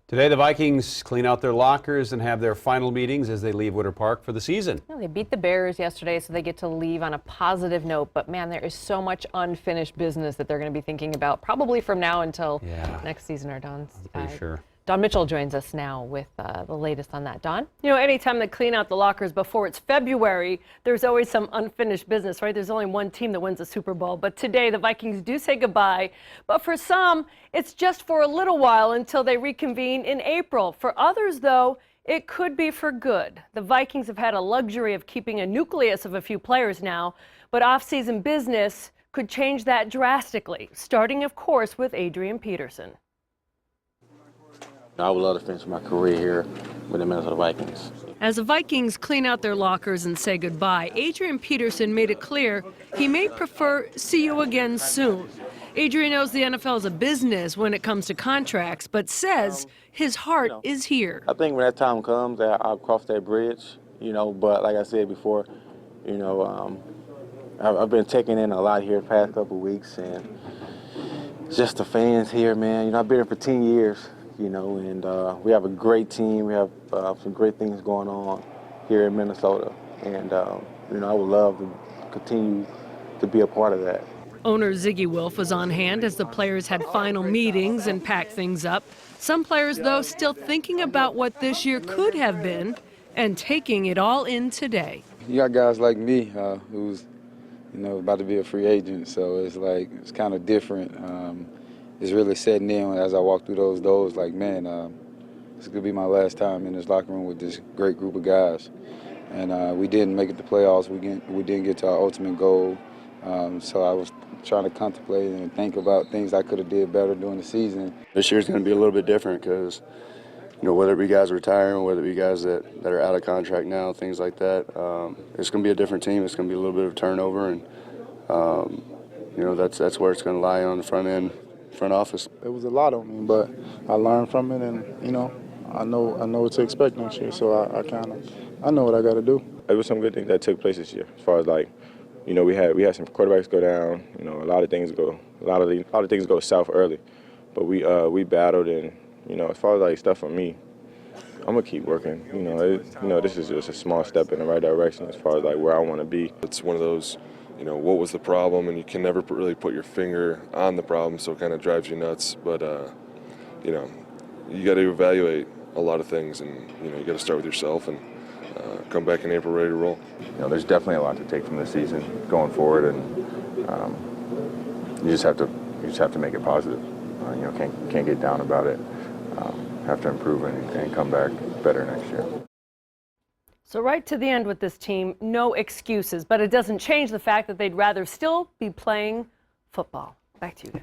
Today, the Vikings clean out their lockers and have their final meetings as they leave Winter Park for the season. Well, they beat the Bears yesterday, so they get to leave on a positive note. But, man, there is so much unfinished business that they're going to be thinking about probably from now until next season are done. I'm pretty sure. Don Mitchell joins us now with the latest on that. Don? You know, anytime they clean out the lockers before it's February, there's always some unfinished business, right? There's only one team that wins a Super Bowl. But today, the Vikings do say goodbye. But for some, it's just for a little while until they reconvene in April. For others, though, it could be for good. The Vikings have had a luxury of keeping a nucleus of a few players now, but off-season business could change that drastically, starting, of course, with Adrian Peterson. I would love to finish my career here with the Minnesota Vikings. As the Vikings clean out their lockers and say goodbye, Adrian Peterson made it clear he may prefer see you again soon. Adrian knows the NFL is a business when it comes to contracts, but says his heart is here. I think when that time comes, I'll cross that bridge, but like I said before, I've been taking in a lot here the past couple of weeks, and just the fans here, man. I've been here for 10 years. And we have a great team. We have some great things going on here in Minnesota. And, I would love to continue to be a part of that. Owner Ziggy Wilf was on hand as the players had final meetings and packed things up. Some players, though, still thinking about what this year could have been and taking it all in today. You got guys like me who's, about to be a free agent, so it's kind of different. It's really setting in as I walk through those doors, like, man, this could be my last time in this locker room with this great group of guys. And we didn't make it to playoffs. We didn't get to our ultimate goal. So I was trying to contemplate and think about things I could have did better during the season. This year's going to be a little bit different because, whether it be guys retiring, whether it be guys that are out of contract now, things like that, it's going to be a different team. It's going to be a little bit of turnover, and that's where it's going to lie on the front office. It was a lot on me, but I learned from it, and I know what to expect next year. So I know what I got to do. There was some good things that took place this year, as far as we had some quarterbacks go down. A lot of things go south early, but we battled, and as far as stuff for me, I'm gonna keep working. This is just a small step in the right direction as far as where I want to be. It's one of those. What was the problem, and you can never really put your finger on the problem, so it kind of drives you nuts. But, you got to evaluate a lot of things, and, you got to start with yourself and come back in April ready to roll. There's definitely a lot to take from this season going forward, and you just have to make it positive. Can't get down about it. Have to improve and come back better next year. So right to the end with this team, no excuses, but it doesn't change the fact that they'd rather still be playing football. Back to you guys.